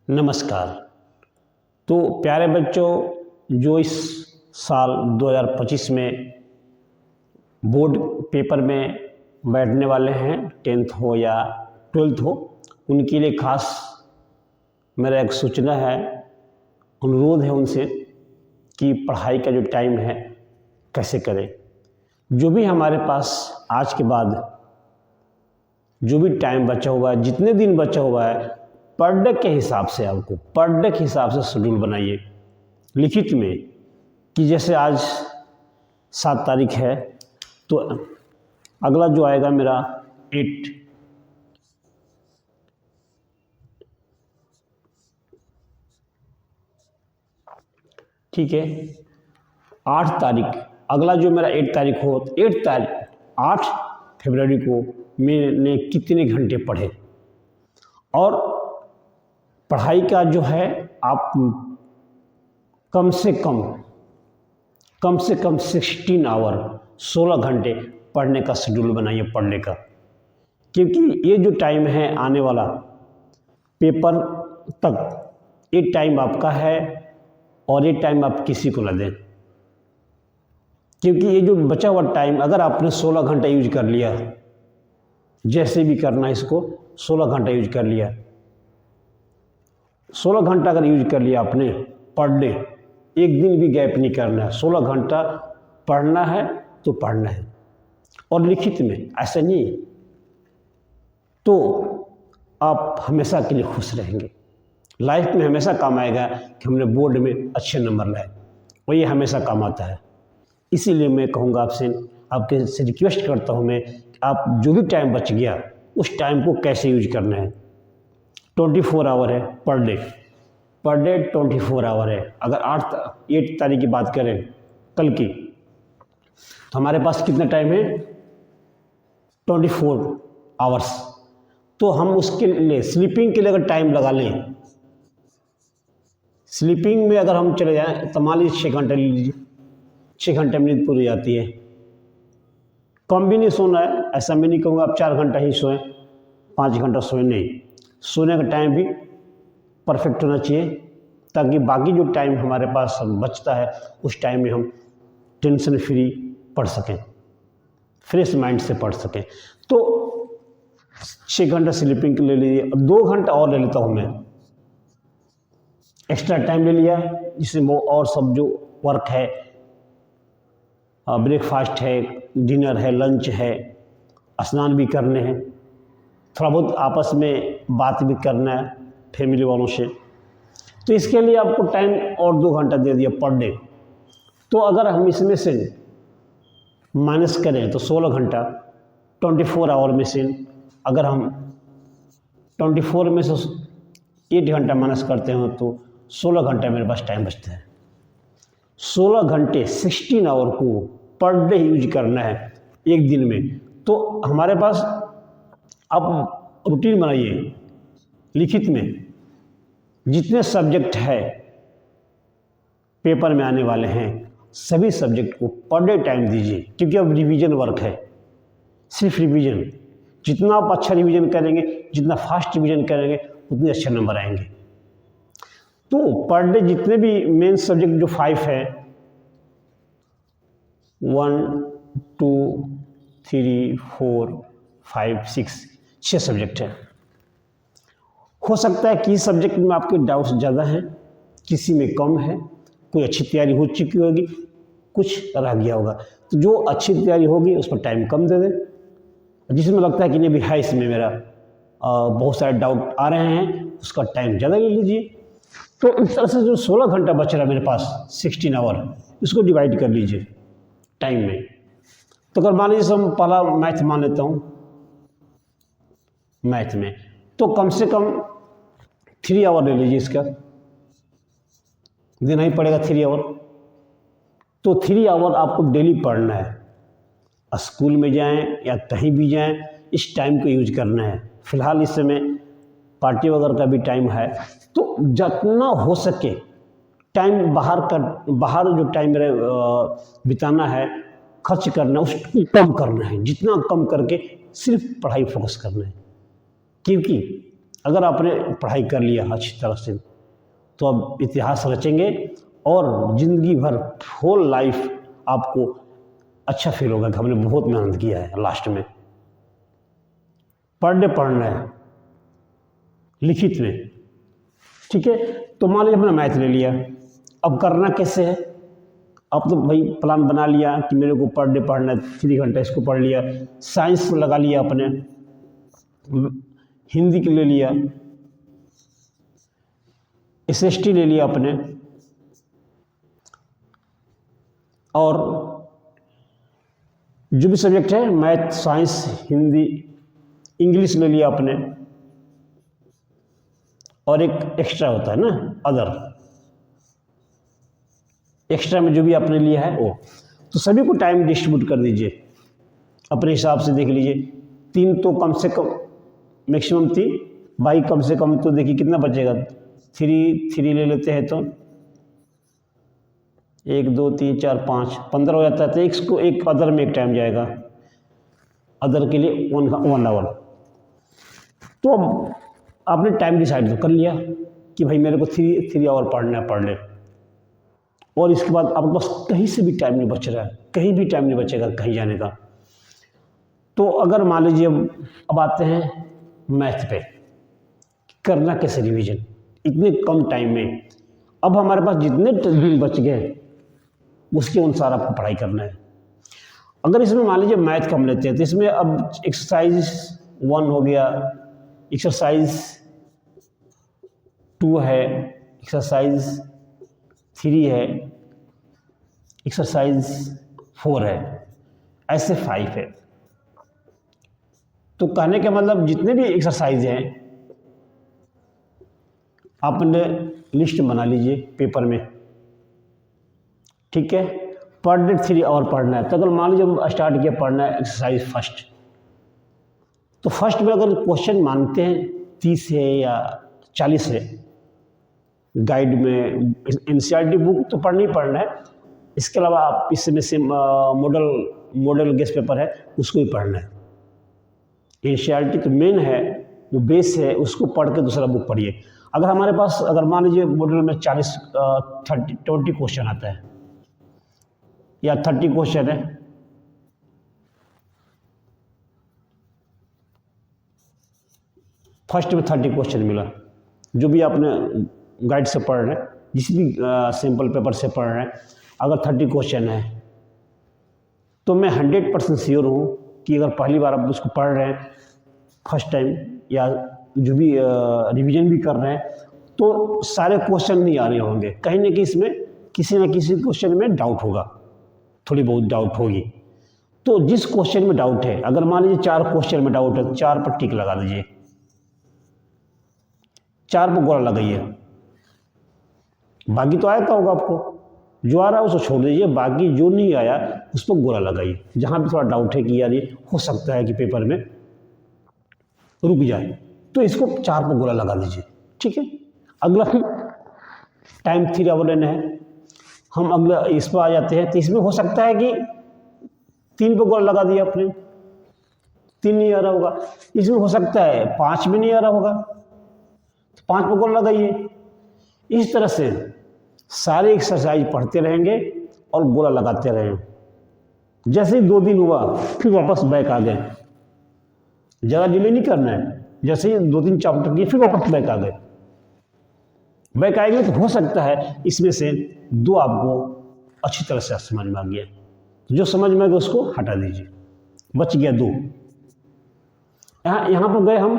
नमस्कार। तो प्यारे बच्चों, जो इस साल 2025 में बोर्ड पेपर में बैठने वाले हैं, 10th हो या 12th हो, उनके लिए खास मेरा एक सूचना है, अनुरोध है उनसे कि पढ़ाई का जो टाइम है कैसे करें। जो भी हमारे पास आज के बाद जो भी टाइम बचा हुआ है, जितने दिन बचा हुआ है, पर डे के हिसाब से आपको पर डे के हिसाब से शेड्यूल बनाइए लिखित में, कि जैसे आज 7 तारीख है तो अगला जो आएगा मेरा 8, ठीक है, 8 तारीख, अगला जो मेरा 8 तारीख हो, 8 फरवरी को मैंने कितने घंटे पढ़े। और पढ़ाई का जो है आप कम से कम 16 आवर 16 घंटे पढ़ने का शेड्यूल बनाइए पढ़ने का, क्योंकि ये जो टाइम है आने वाला पेपर तक, ये टाइम आपका है और ये टाइम आप किसी को न दें, क्योंकि ये जो बचा हुआ टाइम अगर आपने 16 घंटा यूज कर लिया, जैसे भी करना इसको 16 घंटा यूज कर लिया, 16 घंटा अगर यूज कर लिया आपने पर डे, एक दिन भी गैप नहीं करना है, 16 घंटा पढ़ना है तो पढ़ना है, और लिखित में, ऐसा नहीं तो आप हमेशा के लिए खुश रहेंगे। लाइफ में हमेशा काम आएगा कि हमने बोर्ड में अच्छे नंबर लाए, और ये हमेशा काम आता है। इसीलिए मैं कहूँगा आपके से रिक्वेस्ट करता हूँ मैं कि आप जो भी टाइम बच गया उस टाइम को कैसे यूज करना है। 24 आवर है पर डे 24 आवर है। अगर 8 तारीख की बात करें कल की, तो हमारे पास कितना टाइम है 24 आवर्स। तो हम उसके लिए स्लीपिंग के लिए अगर टाइम लगा लें, स्लीपिंग में अगर हम चले जाएं तो मान लीजिए 6 घंटे ले लीजिए, 6 घंटे में नींद पूरी जाती है। कम भी नहीं सोना है, ऐसा मैं नहीं कहूँगा आप 4 घंटा ही सोएं, 5 घंटा सोएं, नहीं, सोने का टाइम भी परफेक्ट होना चाहिए, ताकि बाकी जो टाइम हमारे पास बचता है उस टाइम में हम टेंशन फ्री पढ़ सकें, फ्रेश माइंड से पढ़ सकें। तो 6 घंटा स्लीपिंग ले लीजिए, अब 2 घंटा और ले लेता हूँ मैं, एक्स्ट्रा टाइम ले लिया, जिससे वो और सब जो वर्क है, ब्रेकफास्ट है, डिनर है, लंच है, स्नान भी करने हैं, थोड़ा बहुत आपस में बात भी करना है फैमिली वालों से, तो इसके लिए आपको टाइम और 2 घंटा दे दिया पर डे। तो अगर हम इसमें से माइनस करें तो 16 घंटा 24 आवर में से अगर हम 24 में से 8 घंटा माइनस करते हैं तो 16 घंटा मेरे पास टाइम बचता है। 16 घंटे 16 आवर को पर डे यूज करना है एक दिन में। तो हमारे पास आप रूटीन बनाइए लिखित में, जितने सब्जेक्ट है पेपर में आने वाले हैं सभी सब्जेक्ट को पर डे टाइम दीजिए, क्योंकि अब रिवीजन वर्क है, सिर्फ रिवीजन। जितना आप अच्छा रिवीजन करेंगे, जितना फास्ट रिवीजन करेंगे, उतने अच्छे नंबर आएंगे। तो पर डे जितने भी मेन सब्जेक्ट जो 5 है, 1 2 3 4 5 6 सब्जेक्ट है। हो सकता है कि सब्जेक्ट में आपके डाउट्स ज़्यादा हैं, किसी में कम है, कोई अच्छी तैयारी हो चुकी होगी, कुछ रह गया होगा। तो जो अच्छी तैयारी होगी उस पर टाइम कम दे दें, जिसमें लगता है कि नहीं भी है, इसमें मेरा बहुत सारे डाउट आ रहे हैं, उसका टाइम ज़्यादा ले लीजिए। तो इस तरह से जो 16 घंटा बच रहा है मेरे पास 16 आवर, इसको डिवाइड कर लीजिए टाइम में। तो अगर मान लीजिए हम पहला मैथ मान लेता हूँ, मैथ में तो कम से कम 3 आवर ले लीजिए, इसका देना ही पड़ेगा 3 आवर। तो 3 आवर आपको डेली पढ़ना है, स्कूल में जाएं या कहीं भी जाएं, इस टाइम को यूज करना है। फिलहाल इस समय पार्टी वगैरह का भी टाइम है, तो जितना हो सके टाइम बाहर जो टाइम बिताना है, खर्च करना, उसको कम करना है, जितना कम करके सिर्फ पढ़ाई फोकस करना है। क्योंकि अगर आपने पढ़ाई कर लिया अच्छी तरह से तो अब इतिहास रचेंगे और ज़िंदगी भर होल लाइफ आपको अच्छा फील होगा कि हमने बहुत मेहनत किया है। लास्ट में पर डे पढ़ना है लिखित में, ठीक है। तो मान लीजिए हमने मैथ ले लिया, अब करना कैसे है? अब तो भाई प्लान बना लिया कि मेरे को पर डे पढ़ना है, 3 घंटा इसको पढ़ लिया। साइंस लगा लिया अपने, हिंदी के ले लिया, SST ले लिया अपने, और जो भी सब्जेक्ट है मैथ, साइंस, हिंदी, इंग्लिश ले लिया अपने, और एक एक्स्ट्रा होता है ना अदर, एक्स्ट्रा में जो भी आपने लिया है वो। तो सभी को टाइम डिस्ट्रीब्यूट कर दीजिए अपने हिसाब से। देख लीजिए 3 तो कम से कम, मैक्सिमम 3, भाई कम से कम तो देखिए कितना बचेगा, 3 ले लेते हैं तो 1 2 3 4 5 15 हो जाता है। तो इसको एक अदर में एक टाइम जाएगा, अदर के लिए 1 आवर। तो आपने टाइम डिसाइड तो कर लिया कि भाई मेरे को 3 आवर पढ़ना है, पढ़ ले। और इसके बाद आपके पास कहीं से भी टाइम नहीं बच रहा है, कहीं भी टाइम नहीं बचेगा कहीं जाने का। तो अगर मान लीजिए अब आते हैं मैथ पे, करना कैसे रिवीजन इतने कम टाइम में। अब हमारे पास जितने दिन बच गए उसके अनुसार आपको पढ़ाई करना है। अगर इसमें मान लीजिए मैथ का हम लेते हैं तो इसमें अब एक्सरसाइज 1 हो गया, एक्सरसाइज 2 है, एक्सरसाइज 3 है, एक्सरसाइज 4 है, ऐसे 5 है। तो कहने का मतलब जितने भी एक्सरसाइज हैं आपने लिस्ट बना लीजिए पेपर में, ठीक है। पर डे 3 आवर पढ़ना है। तो अगर मान लीजिए स्टार्ट किया पढ़ना है एक्सरसाइज फर्स्ट, तो फर्स्ट में अगर क्वेश्चन मानते हैं 30 है या 40 है, गाइड में NCERT बुक तो पढ़ना ही पढ़ना है। इसके अलावा आप इसमें से मॉडल गेस्ट पेपर है उसको भी पढ़ना है। NCERT तो मेन है, वो बेस है, उसको पढ़ के दूसरा बुक पढ़िए। अगर हमारे पास अगर मान लीजिए मॉडल में 20 क्वेश्चन आता है या 30 क्वेश्चन है, फर्स्ट में 30 क्वेश्चन मिला, जो भी आपने गाइड से पढ़ रहे हैं, जिस भी सिंपल पेपर से पढ़ रहे हैं, अगर 30 क्वेश्चन है तो मैं 100% श्योर हूँ कि अगर पहली बार आप उसको पढ़ रहे हैं फर्स्ट टाइम या जो भी रिवीजन भी कर रहे हैं, तो सारे क्वेश्चन नहीं आ रहे होंगे, कहीं ना कहीं इसमें किसी न किसी क्वेश्चन में डाउट होगा, थोड़ी बहुत डाउट होगी। तो जिस क्वेश्चन में डाउट है, अगर मान लीजिए 4 क्वेश्चन में डाउट है, 4 पर टिक लगा दीजिए, 4 पर गोला लगाइए। बाकी तो आया होगा आपको, जो आ रहा है उसको छोड़ दीजिए, बाकी जो नहीं आया उस पर गोला लगाइए। जहाँ भी थोड़ा डाउट है कि यार ये हो सकता है कि पेपर में रुक जाए, तो इसको 4 पर गोला लगा दीजिए, ठीक है। अगला टाइम 3 आवर लेना है, हम अगला इस पर आ जाते हैं। तो इसमें हो सकता है कि 3 पर गोला लगा दिया आपने, 3 नहीं आ रहा होगा। इसमें हो सकता है 5 में नहीं आ रहा होगा, तो 5 पर गोला लगाइए। इस तरह से सारे एक्सरसाइज पढ़ते रहेंगे और गोला लगाते रहें। जैसे ही 2 दिन हुआ फिर वापस बैक आ गए, ज़्यादा डिले नहीं करना है। जैसे ही 2-3 चैप्टर किए फिर वापस बैक आ गए। बैक आएंगे तो हो सकता है इसमें से 2 आपको अच्छी तरह से समझ में आ गया, जो समझ में आ गया उसको हटा दीजिए, बच गया 2। यहाँ पर गए हम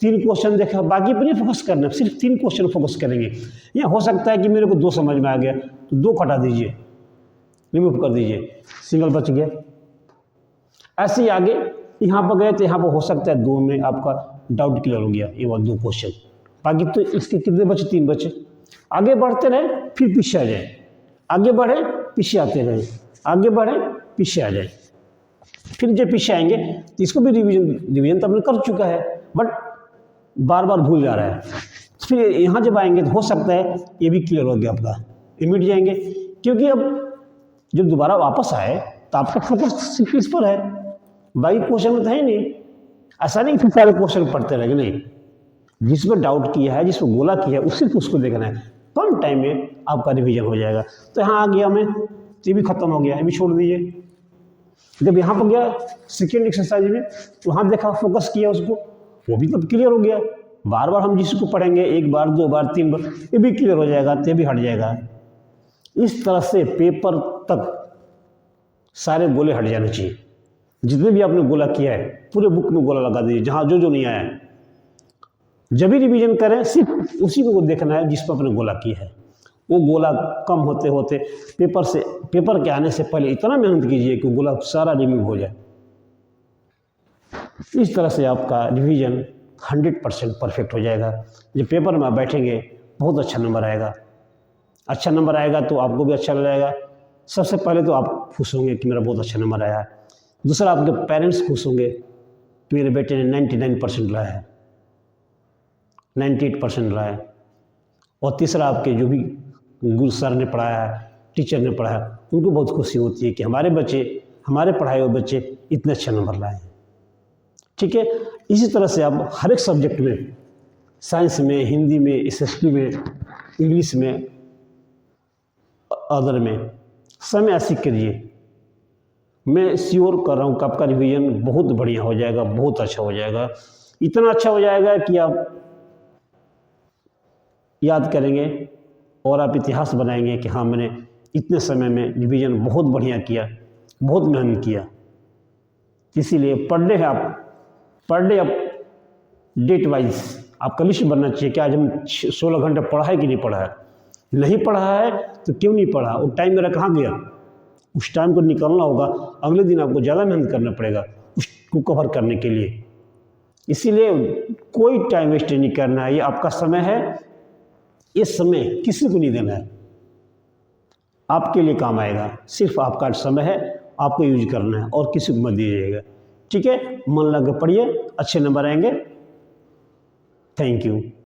3 क्वेश्चन देखा, बाकी पर नहीं फोकस करना, सिर्फ 3 क्वेश्चन फोकस करेंगे। या हो सकता है कि मेरे को 2 समझ में आ गया तो 2 हटा दीजिए, रिमूव कर दीजिए, सिंगल बच गया। ऐसे ही आगे यहाँ पर गए तो यहाँ पर हो सकता है 2 में आपका डाउट क्लियर हो गया, ये वो 2 क्वेश्चन। बाकी तो इसके कितने बचे? 3 बचे। आगे बढ़ते रहे फिर पीछे आ जाए, आगे बढ़े पीछे आते रहे, आगे बढ़े पीछे आ जाए। फिर जब पीछे आएंगे तो इसको भी रिवीजन तो आपने कर चुका है, बट बार बार भूल जा रहा है। फिर यहाँ जब आएंगे तो हो सकता है ये भी क्लियर हो गया आपका, इमीडिएट जाएंगे। क्योंकि अब जब दोबारा वापस आए तो आपका फोकस सिर्फ इस पर है, बाकी क्वेश्चन में तो है नहीं। ऐसा नहीं कि सारे क्वेश्चन पढ़ते रहेंगे, नहीं, जिसमें डाउट किया है, जिसमें गोला किया है, सिर्फ उसको देखना है, कम टाइम में आपका रिवीजन हो जाएगा। तो यहाँ आ गया मैं, ये भी खत्म हो गया, ये भी छोड़ दीजिए। जब यहाँ पर गया सेकेंड एक्सरसाइज में, तो वहाँ देखा, फोकस किया उसको, वो भी तब क्लियर हो गया। बार बार हम जिसको पढ़ेंगे, एक बार, दो बार, तीन बार, ये भी क्लियर हो जाएगा, तो ये भी हट जाएगा। इस तरह से पेपर तक सारे गोले हट जाने चाहिए। जितने भी आपने गोला किया है, पूरे बुक में गोला लगा दीजिए, जहाँ जो जो नहीं आया है। जब भी रिवीजन करें, सिर्फ उसी को देखना है जिस पर आपने गोला किया है। वो गोला कम होते होते पेपर के आने से पहले इतना मेहनत कीजिए कि गोला सारा रिमूव हो जाए। इस तरह से आपका रिवीजन 100% परफेक्ट हो जाएगा। जब पेपर में आप बैठेंगे, बहुत अच्छा नंबर आएगा। अच्छा नंबर आएगा तो आपको भी अच्छा लगेगा। सबसे पहले तो आप खुश होंगे कि मेरा बहुत अच्छा नंबर आया है। दूसरा, आपके पेरेंट्स खुश होंगे कि मेरे बेटे ने 99% लाया है, 98% लाया है। और तीसरा, आपके जो भी गुरु सर ने पढ़ाया है, टीचर ने पढ़ाया, उनको बहुत खुशी होती है कि हमारे बच्चे, हमारे पढ़ाए हुए बच्चे इतने अच्छे नंबर लाए हैं। ठीक है, इसी तरह से आप हर एक सब्जेक्ट में, साइंस में, हिंदी में, एसएसटी में, इंग्लिश में, अदर में, समय ऐसी करिए। मैं श्योर कर रहा हूँ कि आपका रिवीजन बहुत बढ़िया हो जाएगा, बहुत अच्छा हो जाएगा। इतना अच्छा हो जाएगा कि आप याद करेंगे और आप इतिहास बनाएंगे कि हाँ, मैंने इतने समय में रिवीजन बहुत बढ़िया किया, बहुत मेहनत किया। इसीलिए पर डे आप डेट वाइज आपका लिस्ट बनना चाहिए कि आज हम 16 घंटे पढ़ा है कि नहीं पढ़ा है। नहीं पढ़ा है तो क्यों नहीं पढ़ा, वो टाइम मेरा कहाँ गया। उस टाइम को निकालना होगा, अगले दिन आपको ज़्यादा मेहनत करना पड़ेगा उसको कवर करने के लिए। इसीलिए कोई टाइम वेस्ट नहीं करना है, ये आपका समय है। इस समय किसी को नहीं देना है, आपके लिए काम आएगा। सिर्फ आपका समय है, आपको यूज करना है और किसी को मत दीजिएगा। ठीक है, मन लगा के पढ़िए, अच्छे नंबर आएंगे। Thank you.